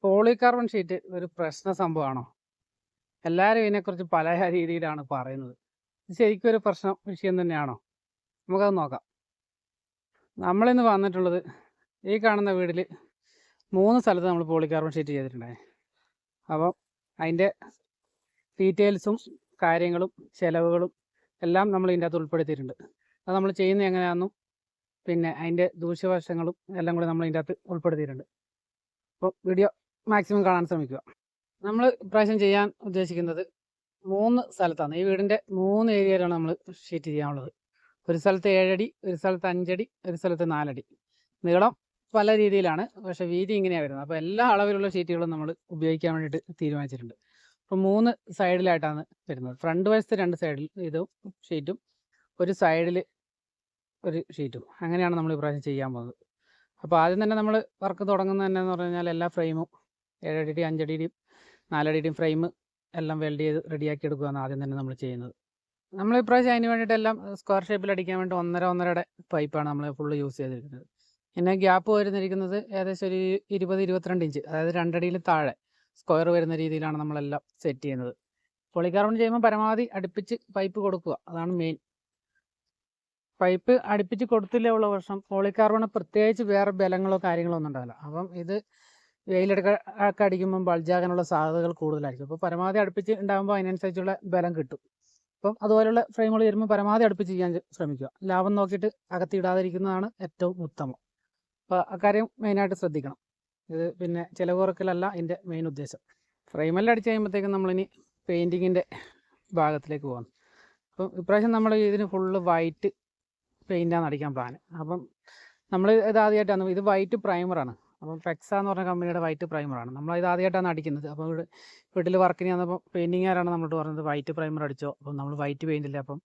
Polycarbon sheet ഒരു പ്രശ്ന സംഭവമാണോ? എല്ലാവരും ഇതിനെക്കുറിച്ച് പല രീതിയിലാണ് പറയുന്നത്. ഇത് ശരിക്കും ഒരു വിഷയം തന്നെയാണോ? നമുക്കത് നോക്കാം. നമ്മളിന്ന് വന്നിട്ടുള്ളത് ഈ കാണുന്ന വീട്ടിൽ 3 സ്ഥലത്ത് നമ്മൾ പോളികാർബൺ ഷീറ്റ് ചെയ്തിട്ടുണ്ടായി. അപ്പം അതിൻ്റെ ഡീറ്റെയിൽസും കാര്യങ്ങളും ചിലവുകളും എല്ലാം നമ്മൾ ഇതിൻ്റെ അകത്ത് ഉൾപ്പെടുത്തിയിട്ടുണ്ട്. അത് നമ്മൾ ചെയ്യുന്നത് എങ്ങനെയാണെന്നും പിന്നെ അതിൻ്റെ ദൂഷ്യവശങ്ങളും എല്ലാം കൂടി നമ്മൾ ഇതിൻ്റെ അകത്ത് ഉൾപ്പെടുത്തിയിട്ടുണ്ട്. അപ്പോൾ വീഡിയോ മാക്സിമം കാണാൻ ശ്രമിക്കുക. നമ്മൾ ഇപ്രാവശ്യം ചെയ്യാൻ ഉദ്ദേശിക്കുന്നത് 3 സ്ഥലത്താണ്. ഈ വീടിൻ്റെ 3 ഏരിയയിലാണ് നമ്മൾ ഷീറ്റ് ചെയ്യാനുള്ളത്. ഒരു സ്ഥലത്ത് 7 അടി, ഒരു സ്ഥലത്ത് 5 അടി, ഒരു സ്ഥലത്ത് 4 അടി. നീളം പല രീതിയിലാണ്, പക്ഷേ വീതി ഇങ്ങനെയാണ് വരുന്നത്. അപ്പോൾ എല്ലാ അളവിലുള്ള ഷീറ്റുകളും നമ്മൾ ഉപയോഗിക്കാൻ വേണ്ടിയിട്ട് തീരുമാനിച്ചിട്ടുണ്ട്. അപ്പോൾ 3 സൈഡിലായിട്ടാണ് വരുന്നത്. ഫ്രണ്ട് വശത്ത് 2 സൈഡിൽ ഇതും ഷീറ്റും, ഒരു സൈഡിൽ ഒരു ഷീറ്റും. അങ്ങനെയാണ് നമ്മൾ ഇപ്രാവശ്യം ചെയ്യാൻ പോകുന്നത്. അപ്പോൾ ആദ്യം തന്നെ നമ്മൾ വർക്ക് തുടങ്ങുന്നത് തന്നെ എന്ന് പറഞ്ഞു കഴിഞ്ഞാൽ എല്ലാ ഫ്രെയിമും 7 അടിയുടെയും 5 അടിയുടെയും 4 അടിയുടെയും ഫ്രെയിം എല്ലാം വെൽഡ് ചെയ്ത് റെഡിയാക്കി എടുക്കുകയാണ് ആദ്യം തന്നെ നമ്മൾ ചെയ്യുന്നത്. നമ്മൾ ഇപ്രാവശ്യം അതിന് വേണ്ടിയിട്ടെല്ലാം സ്ക്വയർ ഷേപ്പിൽ അടിക്കാൻ വേണ്ടി 1.5 പൈപ്പാണ് നമ്മൾ ഫുള്ള് യൂസ് ചെയ്തിരിക്കുന്നത്. പിന്നെ ഗ്യാപ്പ് വരുന്നിരിക്കുന്നത് ഏകദേശം ഒരു 20-22 ഇഞ്ച്, അതായത് 2 അടിയിൽ താഴെ സ്ക്വയർ വരുന്ന രീതിയിലാണ് നമ്മളെല്ലാം സെറ്റ് ചെയ്യുന്നത്. പോളികാർബൺ ചെയ്യുമ്പോൾ പരമാവധി അടുപ്പിച്ച് പൈപ്പ് കൊടുക്കുക, അതാണ് മെയിൻ. പൈപ്പ് അടുപ്പിച്ച് കൊടുത്തില്ലേ ഉള്ള പ്രശ്നം, പോളികാർബൺ പ്രത്യേകിച്ച് വേറെ ബലങ്ങളോ കാര്യങ്ങളോ ഒന്നും ഉണ്ടാവില്ല. അപ്പം ഇത് വെയിലൊക്കെ അടിക്കുമ്പം ബൾജാകാനുള്ള സാധ്യതകൾ കൂടുതലായിരിക്കും. അപ്പോൾ പരമാവധി അടുപ്പിച്ച് ഉണ്ടാകുമ്പോൾ അതിനനുസരിച്ചുള്ള ബലം കിട്ടും. അപ്പം അതുപോലുള്ള ഫ്രെയിമുകൾ വരുമ്പോൾ പരമാവധി അടുപ്പിച്ച് ചെയ്യാൻ ശ്രമിക്കുക. ലാഭം നോക്കിയിട്ട് അകത്തിടാതിരിക്കുന്നതാണ് ഏറ്റവും ഉത്തമം. അപ്പോൾ അക്കാര്യം മെയിനായിട്ട് ശ്രദ്ധിക്കണം. ഇത് പിന്നെ ചിലവ് കുറക്കലല്ല ഇതിൻ്റെ മെയിൻ ഉദ്ദേശം. ഫ്രെയിമെല്ലാം അടിച്ച് കഴിയുമ്പോഴത്തേക്കും നമ്മളിനി പെയിൻറ്റിങ്ങിൻ്റെ ഭാഗത്തിലേക്ക് പോകാം. അപ്പം ഇപ്രാവശ്യം നമ്മൾ ഇതിന് ഫുള്ള് വൈറ്റ് പെയിൻറ്റാണ് അടിക്കാൻ പ്ലാൻ. അപ്പം നമ്മൾ ഇത് ആദ്യമായിട്ടാണ്, ഇത് വൈറ്റ് പ്രൈമറാണ്. അപ്പം ഫെക്സ എന്ന് പറഞ്ഞ കമ്പനിയുടെ വൈറ്റ് പ്രൈമറാണ്. ഇത് ആദ്യമായിട്ടാണ് അടിക്കുന്നത്. അപ്പോൾ വീട്ടിൽ വർക്കിന് വന്നപ്പോൾ പെയിൻറ്റിങ്ങുകാരാണ് നമ്മളോട് പറഞ്ഞത് വൈറ്റ് പ്രൈമർ അടിച്ചോ. അപ്പം നമ്മൾ വൈറ്റ് പെയിൻറ്റില്ല, അപ്പം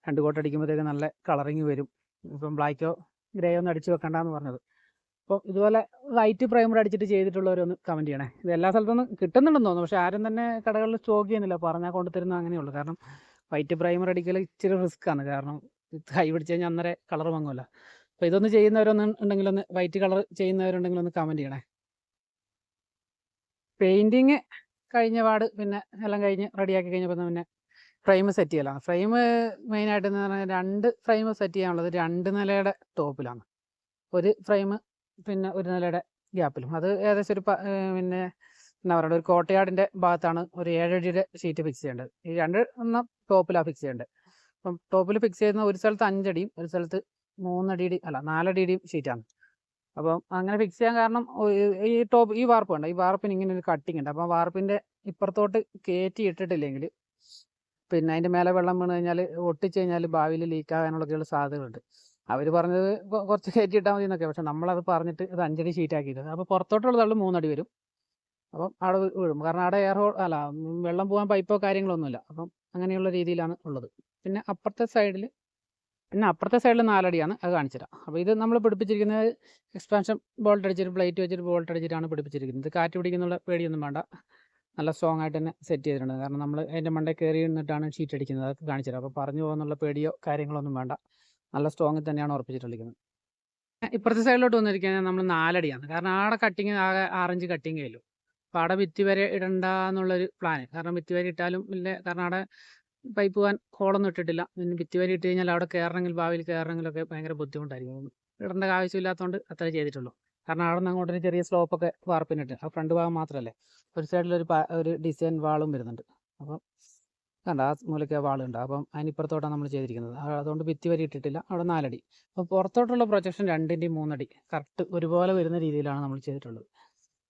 2 കോട്ട് അടിക്കുമ്പോഴത്തേക്ക് നല്ല കളറിങ് വരും, ഇപ്പം ബ്ലാക്കോ ഗ്രേ ഒന്നും അടിച്ച് വെക്കണ്ടെന്ന് പറഞ്ഞത്. അപ്പോൾ ഇതുപോലെ വൈറ്റ് പ്രൈമർ അടിച്ചിട്ട് ചെയ്തിട്ടുള്ളവരൊന്ന് കമൻറ്റ് ചെയ്യണേ. ഇത് എല്ലാ സ്ഥലത്തൊന്നും കിട്ടുന്നുണ്ടെന്ന് തോന്നുന്നു, പക്ഷേ ആരും തന്നെ കടകളിൽ സ്റ്റോക്ക് ചെയ്യുന്നില്ല, പറഞ്ഞാൽ കൊണ്ടുതരുന്നത് അങ്ങനെയുള്ളൂ. കാരണം വൈറ്റ് പ്രൈമർ അടിക്കൽ ഇച്ചിരി റിസ്ക്കാണ്. കാരണം കൈ പിടിച്ച് കഴിഞ്ഞാൽ അന്നേരം കളർ വാങ്ങുമല്ലോ. അപ്പോൾ ഇതൊന്ന് ചെയ്യുന്നവരൊന്ന് വൈറ്റ് കളർ ചെയ്യുന്നവരുണ്ടെങ്കിൽ ഒന്ന് കമൻറ്റ് ചെയ്യണേ. പെയിൻറ്റിങ് കഴിഞ്ഞ പാട് പിന്നെ എല്ലാം കഴിഞ്ഞ് റെഡിയാക്കി കഴിഞ്ഞപ്പോൾ പിന്നെ ഫ്രെയിം സെറ്റ് ചെയ്യലാണ്. ഫ്രെയിം മെയിനായിട്ടെന്ന് പറഞ്ഞാൽ 2 ഫ്രെയിം സെറ്റ് ചെയ്യാനുള്ളത് 2 നിലയുടെ ടോപ്പിലാണ്. ഒരു ഫ്രെയിം പിന്നെ 1 നിലയുടെ ഗ്യാപ്പിലും. അത് ഏകദേശം ഒരു പിന്നെ എന്താ പറയുക, ഒരു കോട്ടയാടിൻ്റെ ഭാഗത്താണ് ഒരു 7 അടിയുടെ ഷീറ്റ് ഫിക്സ് ചെയ്യേണ്ടത്. ഈ 2 എണ്ണം ടോപ്പിലാണ് ഫിക്സ് ചെയ്യേണ്ടത്. അപ്പം ടോപ്പിൽ ഫിക്സ് ചെയ്യുന്ന ഒരു സ്ഥലത്ത് 5 അടിയും ഒരു സ്ഥലത്ത് 4 അടിയുടെയും ഷീറ്റാണ്. അപ്പം അങ്ങനെ ഫിക്സ് ചെയ്യാൻ കാരണം ഈ വാർപ്പ് വേണ്ട, ഈ വാർപ്പിന് ഇങ്ങനെ ഒരു കട്ടിങ് ഉണ്ട്. അപ്പം വാർപ്പിൻ്റെ ഇപ്പുറത്തോട്ട് കയറ്റി ഇട്ടിട്ടില്ലെങ്കിൽ പിന്നെ അതിൻ്റെ മേലെ വെള്ളം വീണ് കഴിഞ്ഞാൽ ഒട്ടിച്ച് കഴിഞ്ഞാൽ ഭാവിയിൽ ലീക്ക് ആകാനുള്ളൊക്കെയുള്ള സാധ്യതകളുണ്ട്. അവർ പറഞ്ഞത് കുറച്ച് കയറ്റി ഇട്ടാൽ മതി എന്നൊക്കെ, പക്ഷേ നമ്മളത് പറഞ്ഞിട്ട് ഇത് 5 അടി ഷീറ്റ് ആക്കിയിട്ട് അപ്പോൾ പുറത്തോട്ടുള്ള തള്ളു 3 അടി വരും. അപ്പം അവിടെ വീഴും, കാരണം അവിടെ വെള്ളം പോകാൻ പൈപ്പോ കാര്യങ്ങളൊന്നുമില്ല. അപ്പം അങ്ങനെയുള്ള രീതിയിലാണ് ഉള്ളത്. പിന്നെ അപ്പുറത്തെ സൈഡിൽ 4 അടിയാണ്, അത് കാണിച്ചുതരാം. അപ്പോൾ ഇത് നമ്മൾ പിടിപ്പിച്ചിരിക്കുന്നത് എക്സ്പാൻഷൻ ബോൾട്ട് അടിച്ചിട്ട് പ്ലേറ്റ് വെച്ചിട്ട് ബോൾട്ട് അടിച്ചിട്ടാണ് പിടിപ്പിച്ചിരിക്കുന്നത്. ഇത് കാറ്റ് പിടിക്കുന്നുള്ള പേടിയൊന്നും വേണ്ട, നല്ല സ്ട്രോങ് ആയിട്ട് തന്നെ സെറ്റ് ചെയ്തിട്ടുണ്ട്. കാരണം നമ്മൾ അതിൻ്റെ മണ്ടയിൽ കയറി നിന്നിട്ടാണ് ഷീറ്റ് അടിക്കുന്നത്, അതൊക്കെ കാണിച്ചുതരാം. അപ്പോൾ പറഞ്ഞു പോകുന്നുള്ള പേടിയോ കാര്യങ്ങളൊന്നും വേണ്ട, നല്ല സ്ട്രോങ്ങിൽ തന്നെയാണ് ഉറപ്പിച്ചിട്ടുള്ളത്. ഇപ്പുറത്തെ സൈഡിലോട്ട് വന്നിരിക്കുന്നത് നമ്മൾ 4 അടിയാണ്. കാരണം ആടെ കട്ടിങ് ആകെ 6 ഇഞ്ച് കട്ടിങ് കഴിയുള്ളൂ. അപ്പോൾ അവിടെ ഭിത്തി വരെ ഇടണ്ട എന്നുള്ളൊരു പ്ലാന്. കാരണം ഭിത്തി വരെ ഇട്ടാലും ഇല്ല, കാരണം അവിടെ പൈപ്പ് പോകാൻ ഹോളൊന്നും ഇട്ടിട്ടില്ല. പിന്നെ ഭിത്തി വരെ ഇട്ട് കഴിഞ്ഞാൽ അവിടെ ഭാവിയിൽ കയറണമെങ്കിലൊക്കെ ഭയങ്കര ബുദ്ധിമുട്ടായിരിക്കും. ഇടേണ്ട ആവശ്യമില്ലാത്തതുകൊണ്ട് അത്ര ചെയ്തിട്ടുള്ളൂ. കാരണം അവിടെ നിന്ന് അങ്ങോട്ടൊരു ചെറിയ സ്ലോപ്പൊക്കെ വാർപ്പിനിട്ട്, ആ ഫ്രണ്ട് ഭാഗം മാത്രമല്ലേ, ഒരു സൈഡിലൊരു ഡിസൈൻ വാളും വരുന്നുണ്ട്. അപ്പം കണ്ട ആ മൂലയ്ക്ക് വാളുണ്ട്. അപ്പം അതിനിപ്പുറത്തോട്ടാണ് നമ്മൾ ചെയ്തിരിക്കുന്നത്. അതുകൊണ്ട് ഭിത്തി വരെ ഇട്ടിട്ടില്ല, അവിടെ 4 അടി. അപ്പോൾ പുറത്തോട്ടുള്ള പ്രൊജക്ഷൻ 2-ൻ്റെയും 3 അടി കറക്റ്റ് ഒരുപോലെ വരുന്ന രീതിയിലാണ് നമ്മൾ ചെയ്തിട്ടുള്ളത്.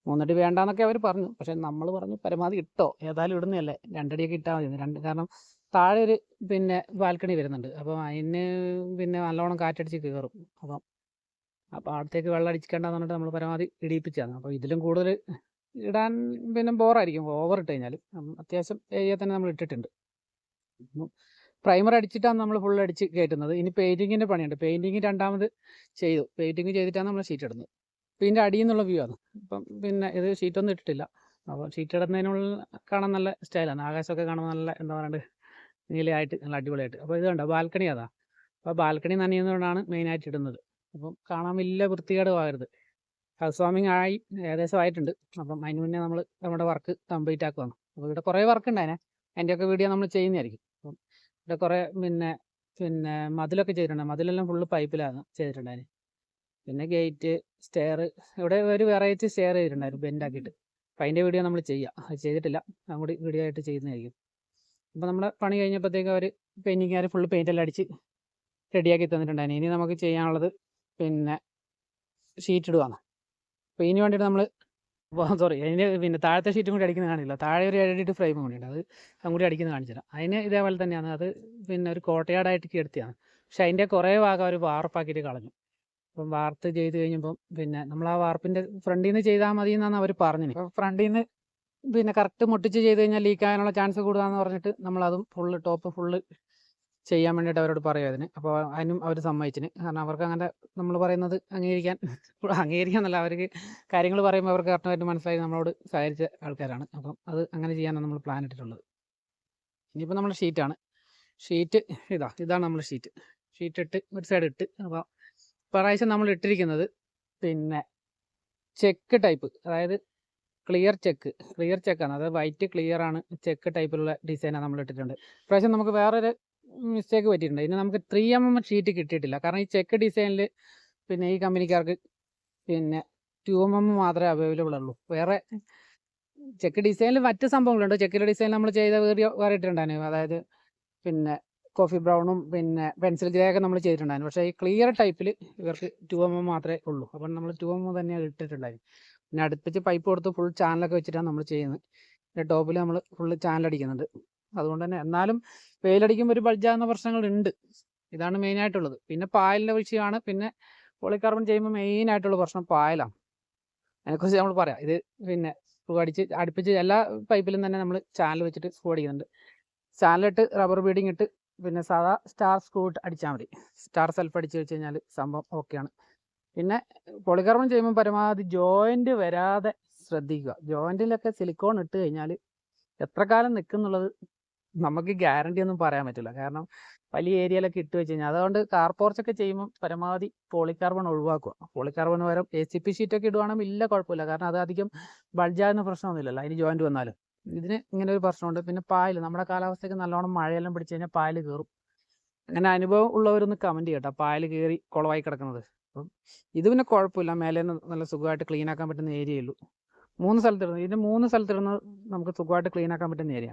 3 അടി വേണ്ടാന്നൊക്കെ അവർ പറഞ്ഞു, പക്ഷേ നമ്മൾ പറഞ്ഞു പരമാവധി ഇട്ടോ, ഏതായാലും ഇടുന്നതല്ലേ 2 അടിയൊക്കെ ഇട്ടാൽ മതി. കാരണം താഴെ ഒരു പിന്നെ ബാൽക്കണി വരുന്നുണ്ട്. അപ്പോൾ അതിന് പിന്നെ നല്ലോണം കാറ്റടിച്ച് കയറും. അപ്പോൾ അടുത്തേക്ക് വെള്ളം അടിച്ചിട്ടുണ്ടെന്ന് പറഞ്ഞിട്ട് നമ്മൾ പരമാവധി ഇടിയിപ്പിച്ചതാണ്. അപ്പോൾ ഇതിലും കൂടുതൽ ഇടാൻ പിന്നെ ബോറായിരിക്കും ഓവർ ഇട്ട് കഴിഞ്ഞാൽ. അത്യാവശ്യം ഏരിയ തന്നെ നമ്മൾ ഇട്ടിട്ടുണ്ട്. പ്രൈമർ അടിച്ചിട്ടാണ് നമ്മൾ ഫുൾ അടിച്ച് കയറ്റുന്നത്. ഇനി പെയിൻറ്റിങ്ങിൻ്റെ പണിയുണ്ട്. പെയിൻറ്റിങ് രണ്ടാമത് ചെയ്തു. പെയിൻറ്റിങ് ചെയ്തിട്ടാണ് നമ്മൾ ഷീറ്റ് ഇടുന്നത്. അപ്പോൾ ഇതിൻ്റെ അടിയിൽ നിന്നുള്ള വ്യൂ ആണ്. അപ്പം പിന്നെ ഇത് ഷീറ്റൊന്നും ഇട്ടിട്ടില്ല. അപ്പോൾ ഷീറ്റ് ഇടുന്നതിനുള്ള കാണാൻ നല്ല സ്റ്റൈലാണ്. ആകാശമൊക്കെ കാണുമ്പോൾ നല്ല എന്താ പറയുക, നീലയായിട്ട് നല്ല അടിപൊളിയായിട്ട്. അപ്പോൾ ഇത് കണ്ടോ, ബാൽക്കണി അതാ. അപ്പോൾ ബാൽക്കണി നനയുന്നതുകൊണ്ടാണ് മെയിനായിട്ട് ഇടുന്നത്. അപ്പം കാണാൻ വലിയ വൃത്തികേട് ആകരുത്. ഹൗസ് വാമിംഗ് ആയി ഏകദേശം ആയിട്ടുണ്ട്. അപ്പം അതിന് മുന്നേ നമ്മൾ നമ്മുടെ വർക്ക് കംപ്ലീറ്റ് ആക്കുവാണ്. അപ്പോൾ ഇവിടെ കുറേ വർക്ക് ഉണ്ട് അതിൻ്റെയൊക്കെ വീഡിയോ നമ്മൾ ചെയ്യുന്നതായിരിക്കും. അപ്പം ഇവിടെ കുറേ പിന്നെ മതിലൊക്കെ ചെയ്തിട്ടുണ്ട്. മതിലെല്ലാം ഫുള്ള് പൈപ്പിലാണ് ചെയ്തിട്ടുണ്ടായിരുന്നു. പിന്നെ ഗേറ്റ്, സ്റ്റെയർ, ഇവിടെ ഒരു വെറൈറ്റി സ്റ്റെയർ ചെയ്തിട്ടുണ്ടായിരുന്നു ബെൻഡാക്കിയിട്ട്. അപ്പം അതിൻ്റെ വീഡിയോ നമ്മൾ ചെയ്യാം. അത് ചെയ്തിട്ടില്ല, അതും കൂടി വീഡിയോ ആയിട്ട് ചെയ്യുന്നതായിരിക്കും. അപ്പോൾ നമ്മുടെ പണി കഴിഞ്ഞപ്പോഴത്തേക്കും അവർ പെയിൻറ്റിങ്ങുകാർ ഫുള്ള് പെയിൻ്റെല്ലാം അടിച്ച് റെഡിയാക്കി തന്നിട്ടുണ്ടായിരുന്നു. ഇനി നമുക്ക് ചെയ്യാനുള്ളത് പിന്നെ ഷീറ്റ് ഇടുവാണ്. അപ്പോൾ ഇതിന് വേണ്ടിയിട്ട് നമ്മൾ സോറി അതിന് പിന്നെ താഴത്തെ ഷീറ്റും കൂടി അടിക്കുന്നത് കാണില്ല. താഴെ ഒരു 7 ഫ്രെയിമും കൂടി ഉണ്ട്, അതും കൂടി അടിക്കുന്നത് കാണിച്ചു തരാം. അതിന് ഇതേപോലെ തന്നെയാണ്. അത് പിന്നെ ഒരു കോട്ടയാടായിട്ട് എടുത്തതാണ്. പക്ഷെ അതിൻ്റെ കുറേ ഭാഗം അവർ വാർപ്പാക്കിയിട്ട് കളഞ്ഞു. അപ്പം വാർത്ത് ചെയ്ത് കഴിഞ്ഞപ്പം പിന്നെ നമ്മൾ ആ വാർപ്പിൻ്റെ ഫ്രണ്ടിൽ നിന്ന് ചെയ്താൽ മതി എന്നാണ് അവർ പറഞ്ഞത്. അപ്പോൾ ഫ്രണ്ടിൽ നിന്ന് പിന്നെ കറക്റ്റ് മുട്ടിച്ച് ചെയ്ത് കഴിഞ്ഞാൽ ലീക്ക് ആകാനുള്ള ചാൻസ് കൂടുതലാണെന്ന് പറഞ്ഞിട്ട് നമ്മളതും ടോപ്പ് ഫുള്ള് ചെയ്യാൻ വേണ്ടിയിട്ട് അവരോട് പറയും അതിന്. അപ്പോൾ അതിനും അവർ സമ്മതിച്ചിന്. കാരണം അവർക്ക് അങ്ങനെ നമ്മൾ പറയുന്നത് അംഗീകരിക്കാന്നല്ല, അവർക്ക് കാര്യങ്ങൾ പറയുമ്പോൾ അവർക്ക് കറക്റ്റായിട്ട് മനസ്സിലായി നമ്മളോട് സഹകരിച്ച ആൾക്കാരാണ്. അപ്പം അത് അങ്ങനെ ചെയ്യാനാണ് നമ്മൾ പ്ലാൻ ഇട്ടിട്ടുള്ളത്. ഇനിയിപ്പോൾ നമ്മുടെ ഷീറ്റാണ്. ഇതാണ് നമ്മൾ ഷീറ്റ് ഇട്ട് ഒരു സൈഡ് ഇട്ട്. അപ്പോൾ പ്രാവശ്യം നമ്മൾ ഇട്ടിരിക്കുന്നത് പിന്നെ ചെക്ക് ടൈപ്പ്, അതായത് ക്ലിയർ ചെക്കാണ്. അതായത് വൈറ്റ് ക്ലിയർ ആണ്, ചെക്ക് ടൈപ്പിലുള്ള ഡിസൈനാണ് നമ്മൾ ഇട്ടിട്ടുണ്ട്. പ്രാവശ്യം നമുക്ക് വേറൊരു മിസ്റ്റേക്ക് പറ്റിയിട്ടുണ്ട്. ഇനി നമുക്ക് 3mm ഷീറ്റ് കിട്ടിയിട്ടില്ല. കാരണം ഈ ചെക്ക് ഡിസൈനിൽ പിന്നെ ഈ കമ്പനിക്കാർക്ക് പിന്നെ 2mm മാത്രമേ അവൈലബിൾ ഉള്ളൂ. വേറെ ചെക്ക് ഡിസൈനിൽ മറ്റ് സംഭവങ്ങളുണ്ട്. ചെക്കിൻ്റെ ഡിസൈൻ നമ്മൾ ചെയ്ത വേറെ ഇട്ടിട്ടുണ്ടായിരുന്നു. അതായത് പിന്നെ കോഫി ബ്രൗണും പിന്നെ പെൻസിൽ ഗ്രേയൊക്കെ നമ്മൾ ചെയ്തിട്ടുണ്ടായിരുന്നു. പക്ഷേ ഈ ക്ലിയർ ടൈപ്പിൽ ഇവർക്ക് 2mm മാത്രമേ ഉള്ളൂ. അപ്പം നമ്മൾ 2mm തന്നെയാണ് ഇട്ടിട്ടുണ്ടായിരുന്നു. പിന്നെ അടുപ്പിച്ച് പൈപ്പ് കൊടുത്ത് ഫുൾ ചാനലൊക്കെ വെച്ചിട്ടാണ് നമ്മൾ ചെയ്യുന്നത്. പിന്നെ ടോപ്പിൽ നമ്മൾ ഫുള്ള് ചാനലടിക്കുന്നുണ്ട്. അതുകൊണ്ട് തന്നെ എന്നാലും വെയിലടിക്കുമ്പോൾ ഒരു ബൾജാകുന്ന പ്രശ്നങ്ങളുണ്ട്. ഇതാണ് മെയിനായിട്ടുള്ളത്. പിന്നെ പായലിൻ്റെ വിഷയമാണ്. പിന്നെ പോളികാർബൺ ചെയ്യുമ്പോൾ മെയിനായിട്ടുള്ള പ്രശ്നം പായലാണ്. അതിനെക്കുറിച്ച് നമ്മൾ പറയാം. ഇത് പിന്നെ സ്ക്രൂ അടുപ്പിച്ച് എല്ലാ പൈപ്പിലും തന്നെ നമ്മൾ ചാനൽ വെച്ചിട്ട് സ്ക്രൂ അടിക്കുന്നുണ്ട്. ചാനലിട്ട് റബ്ബർ ബീഡിങ് ഇട്ട് പിന്നെ സാധാ സ്റ്റാർ സ്ക്രൂ ഇട്ട് അടിച്ചാൽ മതി. സ്റ്റാർ സെൽഫ് അടിച്ച് വെച്ച് കഴിഞ്ഞാൽ സംഭവം ഓക്കെയാണ്. പിന്നെ പോളികാർബൺ ചെയ്യുമ്പോൾ പരമാവധി ജോയിൻറ്റ് വരാതെ ശ്രദ്ധിക്കുക. ജോയിൻറ്റിലൊക്കെ സിലിക്കോൺ ഇട്ട് കഴിഞ്ഞാൽ എത്ര കാലം നിൽക്കുന്നുള്ളത് നമുക്ക് ഗ്യാരണ്ടി ഒന്നും പറയാൻ പറ്റില്ല. കാരണം വലിയ ഏരിയയിലൊക്കെ ഇട്ട് വെച്ച് കഴിഞ്ഞാൽ, അതുകൊണ്ട് കാർ പോർച്ചൊക്കെ ചെയ്യുമ്പോൾ പരമാവധി പോളികാർബൺ ഒഴിവാക്കുക. പോളികാർബൺ പകരം ACP ഷീറ്റൊക്കെ ഇടുവാണെങ്കിൽ ഇല്ല കുഴപ്പമില്ല. കാരണം അത് അധികം ബൾജാകുന്ന പ്രശ്നമൊന്നുമില്ലല്ലോ അതിന് ജോയിൻറ്റ് വന്നാലും. ഇതിന് ഇങ്ങനെ ഒരു പ്രശ്നമുണ്ട്. പിന്നെ പായൽ, നമ്മുടെ കാലാവസ്ഥയ്ക്ക് നല്ലോണം മഴയെല്ലാം പിടിച്ച് കഴിഞ്ഞാൽ പായൽ കയറും. അങ്ങനെ അനുഭവം ഉള്ളവരൊന്ന് കമൻറ്റ് ചെയ്യട്ടോ, പായൽ കയറി കുളമായി കിടക്കുന്നത്. അപ്പം ഇത് പിന്നെ കുഴപ്പമില്ല, മേലെ നല്ല സുഖമായിട്ട് ക്ലീൻ ആക്കാൻ പറ്റുന്ന ഏരിയയേ ഉള്ളൂ. 3 സ്ഥലത്തിടുന്നത്, ഇതിൻ്റെ 3 സ്ഥലത്തിടുന്നത് നമുക്ക് സുഖമായിട്ട് ക്ലീൻ ആക്കാൻ പറ്റുന്ന ഏരിയ.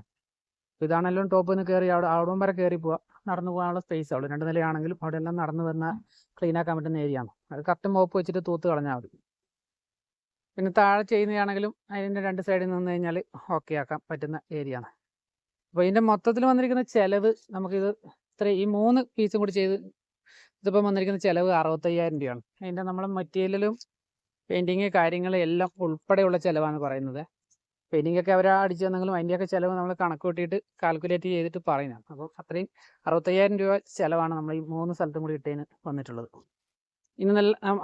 ഇതാണെല്ലാം ടോപ്പിൽ നിന്ന് കയറി അവിടം വരെ കയറി പോവുക, നടന്നു പോകാനുള്ള സ്പേസ് ആവുള്ളൂ. 2 നിലയാണെങ്കിലും അവിടെ എല്ലാം നടന്നു വന്നാൽ ക്ലീൻ ആക്കാൻ പറ്റുന്ന ഏരിയ ആണ്. അത് കറക്റ്റ് മോപ്പ് വെച്ചിട്ട് തൂത്ത് കളഞ്ഞാൽ മതി. പിന്നെ താഴെ ചെയ്യുന്നതാണെങ്കിലും അതിൻ്റെ 2 സൈഡിൽ നിന്ന് കഴിഞ്ഞാൽ ഓക്കെ ആക്കാൻ പറ്റുന്ന ഏരിയ ആണ്. അപ്പോൾ ഇതിൻ്റെ മൊത്തത്തിൽ വന്നിരിക്കുന്ന ചിലവ് നമുക്കിത് ഈ 3 പീസും കൂടി ചെയ്ത് ഇതിപ്പം വന്നിരിക്കുന്ന ചിലവ് 65,000 രൂപയാണ്. അതിൻ്റെ നമ്മളെ മെറ്റീരിയലും പെയിൻറ്റിങ് കാര്യങ്ങൾ എല്ലാം ഉൾപ്പെടെയുള്ള ചിലവാണ് പറയുന്നത്. പെയിൻറ്റിംഗ് ഒക്കെ അവർ അടിച്ചു തന്നെങ്കിലും അതിൻ്റെയൊക്കെ ചിലവ് നമ്മൾ കണക്ക് കൂട്ടിയിട്ട് കാൽക്കുലേറ്റ് ചെയ്തിട്ട് പറയുന്നതാണ്. അപ്പോൾ അത്രയും 65,000 രൂപ ചിലവാണ് നമ്മൾ ഈ 3 സ്ഥലത്തും കൂടി ഇട്ടതിന് വന്നിട്ടുള്ളത്. ഇനി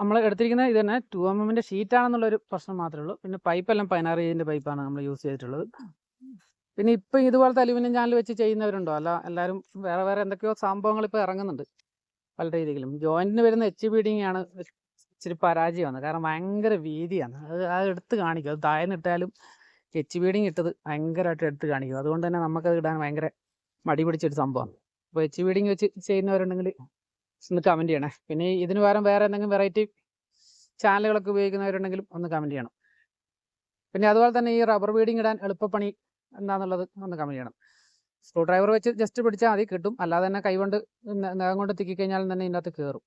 നമ്മൾ എടുത്തിരിക്കുന്നത് ഇത് തന്നെ 2mm ഷീറ്റാണെന്നുള്ളൊരു പ്രശ്നം മാത്രമേ ഉള്ളൂ. പിന്നെ പൈപ്പെല്ലാം 16 ഇഞ്ചിൻ്റെ പൈപ്പാണ് നമ്മൾ യൂസ് ചെയ്തിട്ടുള്ളത്. പിന്നെ ഇപ്പം ഇതുപോലത്തെ അലുമിനിയം ചാനൽ വെച്ച് ചെയ്യുന്നവരുണ്ടോ? അല്ല എല്ലാവരും വേറെ എന്തൊക്കെയോ സംഭവങ്ങൾ ഇപ്പോൾ ഇറങ്ങുന്നുണ്ട് പല രീതിയിലും. ജോയിൻറ്റിന് വരുന്ന HBDing ആണ് ഇച്ചിരി പരാജയമാണ്. കാരണം ഭയങ്കര വീതിയാണ്. അത് എടുത്ത് കാണിക്കും. അത് താഴ്ന്നിട്ടാലും HBDing ഇട്ടത് ഭയങ്കരമായിട്ട് എടുത്ത് കാണിക്കും. അതുകൊണ്ട് തന്നെ നമുക്കത് ഇടാൻ ഭയങ്കര മടി പിടിച്ചൊരു സംഭവമാണ്. അപ്പോൾ HBDing വെച്ച് ചെയ്യുന്നവരുണ്ടെങ്കിൽ ഒന്ന് കമൻറ്റ് ചെയ്യണേ. പിന്നെ ഇതിന് പകരം വേറെ എന്തെങ്കിലും വെറൈറ്റി ചാനലുകളൊക്കെ ഉപയോഗിക്കുന്നവരുണ്ടെങ്കിലും ഒന്ന് കമൻറ്റ് ചെയ്യണം. പിന്നെ അതുപോലെ തന്നെ ഈ റബ്ബർ ബീഡിങ് ഇടാൻ എളുപ്പപ്പണി എന്താണെന്നുള്ളത് ഒന്ന് കമൻറ്റ് ചെയ്യണം. സ്ക്രൂ ഡ്രൈവർ വെച്ച് ജസ്റ്റ് പിടിച്ചാൽ മതി, കിട്ടും. അല്ലാതെ തന്നെ കൈകൊണ്ട് നഖം കൊണ്ട് തിക്കി കഴിഞ്ഞാൽ തന്നെ ഇതിൻ്റെ അകത്ത് കയറും.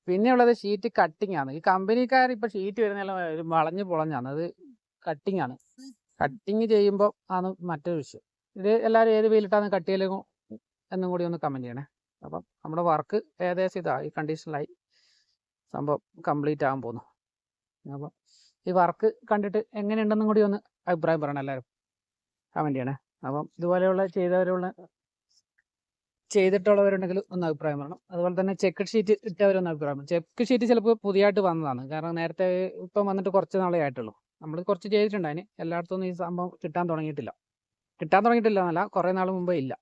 പിന്നെയുള്ളത് ഷീറ്റ് കട്ടിങ് ആണ്. ഈ കമ്പനിക്കാർ ഇപ്പോൾ ഷീറ്റ് വരുന്നതെല്ലാം വളഞ്ഞ് പൊളഞ്ഞാണ്. അത് കട്ടിങ് ആണ്. കട്ടിങ് ചെയ്യുമ്പോൾ ആണ് മറ്റൊരു വിഷയം. ഇത് എല്ലാവരും ഏത് വെയിലിട്ടാണ് കട്ട് ചെയ്യലും എന്നും കൂടി ഒന്ന് കമൻറ്റ് ചെയ്യണേ. അപ്പം നമ്മുടെ വർക്ക് ഏകദേശം ഈ കണ്ടീഷനിലായി സംഭവം കംപ്ലീറ്റ് ആകാൻ പോകുന്നു. അപ്പം ഈ വർക്ക് കണ്ടിട്ട് എങ്ങനെയുണ്ടെന്നും കൂടി ഒന്ന് അഭിപ്രായം പറയണം, എല്ലാവരും കമൻറ്റ് ചെയ്യണേ. അപ്പം ഇതുപോലെയുള്ള ചെയ്തിട്ടുള്ളവരുണ്ടെങ്കിൽ ഒന്ന് അഭിപ്രായം പറയണം. അതുപോലെ തന്നെ ചെക്ക് ഷീറ്റ് ഇട്ടവരൊന്ന് അഭിപ്രായം പറയണം. ചെക്ക് ഷീറ്റ് ചിലപ്പോൾ പുതിയതായിട്ട് വന്നതാണ്. കാരണം നേരത്തെ ഇപ്പം വന്നിട്ട് കുറച്ച് നാളേ ആയിട്ടുള്ളൂ. നമ്മൾ കുറച്ച് ചെയ്തിട്ടുണ്ട്. അതിന് എല്ലായിടത്തും ഈ സംഭവം കിട്ടാൻ തുടങ്ങിയിട്ടില്ല എന്നല്ല, കുറേ നാൾ മുമ്പേ ഇല്ല.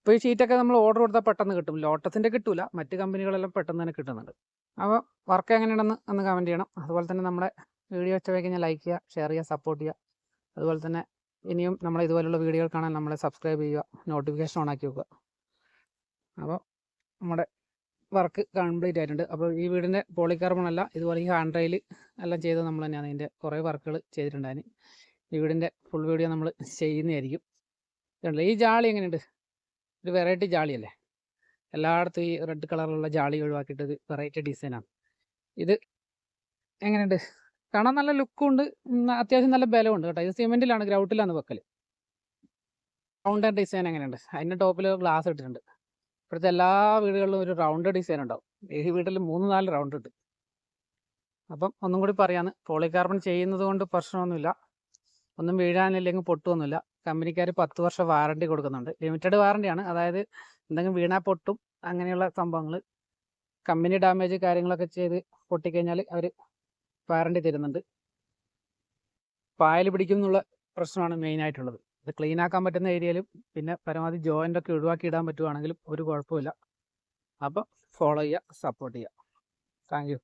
ഇപ്പോൾ ഈ ഷീറ്റൊക്കെ നമ്മൾ ഓർഡർ കൊടുത്താൽ പെട്ടെന്ന് കിട്ടും. ലോട്ടസിൻ്റെ കിട്ടില്ല, മറ്റ് കമ്പനികളെല്ലാം പെട്ടെന്ന് തന്നെ കിട്ടുന്നുണ്ട്. അപ്പോൾ വർക്ക് എങ്ങനെയുണ്ടെന്ന് ഒന്ന് കമൻറ്റ് ചെയ്യണം. അതുപോലെ തന്നെ നമ്മുടെ വീഡിയോ ഇഷ്ടമായി കഴിഞ്ഞാൽ ലൈക്ക് ചെയ്യുക, ഷെയർ ചെയ്യുക, സപ്പോർട്ട് ചെയ്യുക. അതുപോലെ തന്നെ ഇനിയും നമ്മൾ ഇതുപോലുള്ള വീഡിയോകൾ കാണാൻ നമ്മളെ സബ്സ്ക്രൈബ് ചെയ്യുക, നോട്ടിഫിക്കേഷൻ ഓൺ ആക്കി വെക്കുക. അപ്പോൾ നമ്മുടെ വർക്ക് കംപ്ലീറ്റ് ആയിട്ടുണ്ട്. അപ്പോൾ ഈ വീടിൻ്റെ പോളികാർബൺ അല്ല, ഇതുപോലെ ഈ ഹാൻഡ് റെയിൽ എല്ലാം ചെയ്ത് നമ്മൾ തന്നെയാണ് ഇതിൻ്റെ കുറേ വർക്കുകൾ ചെയ്തിട്ടുണ്ടായിരുന്നു. ഈ വീടിൻ്റെ ഫുൾ വീഡിയോ നമ്മൾ ചെയ്യുന്നതായിരിക്കും. ഈ ജാളി എങ്ങനെയുണ്ട്? ഒരു വെറൈറ്റി ജാളിയല്ലേ? എല്ലായിടത്തും ഈ റെഡ് കളറിലുള്ള ജാളി ഒഴിവാക്കിയിട്ട് ഒരു വെറൈറ്റി ഡിസൈനാണ്. ഇത് എങ്ങനെയുണ്ട്? കാണാൻ നല്ല ലുക്കും ഉണ്ട്, അത്യാവശ്യം നല്ല ബലമുണ്ട് കേട്ടോ. ഇത് സിമെൻറ്റിലാണ്, ഗ്രൗട്ടിലാണ് വെക്കൽ. റൗണ്ട് ഡിസൈൻ എങ്ങനെയുണ്ട്? അതിൻ്റെ ടോപ്പിൽ ഗ്ലാസ് ഇട്ടിട്ടുണ്ട്. ഇപ്പോഴത്തെ എല്ലാ വീടുകളിലും ഒരു റൗണ്ട് ഡിസൈൻ ഉണ്ടാവും. ഈ വീട്ടിൽ 3-4 റൗണ്ട് ഉണ്ട്. അപ്പം ഒന്നും കൂടി പറയാന്ന്, പോളികാർബൺ ചെയ്യുന്നത് കൊണ്ട് പ്രശ്നമൊന്നുമില്ല, ഒന്നും വീഴാനില്ലെങ്കിൽ പൊട്ടുമൊന്നുമില്ല. കമ്പനിക്കാർ 10 വർഷം വാറണ്ടി കൊടുക്കുന്നുണ്ട്. ലിമിറ്റഡ് വാറണ്ടിയാണ്, അതായത് എന്തെങ്കിലും വീണാൽ പൊട്ടും അങ്ങനെയുള്ള സംഭവങ്ങൾ. കമ്പനി ഡാമേജ് കാര്യങ്ങളൊക്കെ ചെയ്ത് പൊട്ടിക്കഴിഞ്ഞാൽ അവർ വാറണ്ടി തരുന്നുണ്ട്. പായൽ പിടിക്കും എന്നുള്ള പ്രശ്നമാണ് മെയിനായിട്ടുള്ളത്. ഇത് ക്ലീൻ ആക്കാൻ പറ്റുന്ന ഏരിയയിലും പിന്നെ പരമാവധി ജോയിൻ്റൊക്കെ ഒഴിവാക്കി ഇടാൻ പറ്റുവാണെങ്കിലും ഒരു കുഴപ്പമില്ല. അപ്പോൾ ഫോളോ ചെയ്യുക, സപ്പോർട്ട് ചെയ്യുക. Thank you.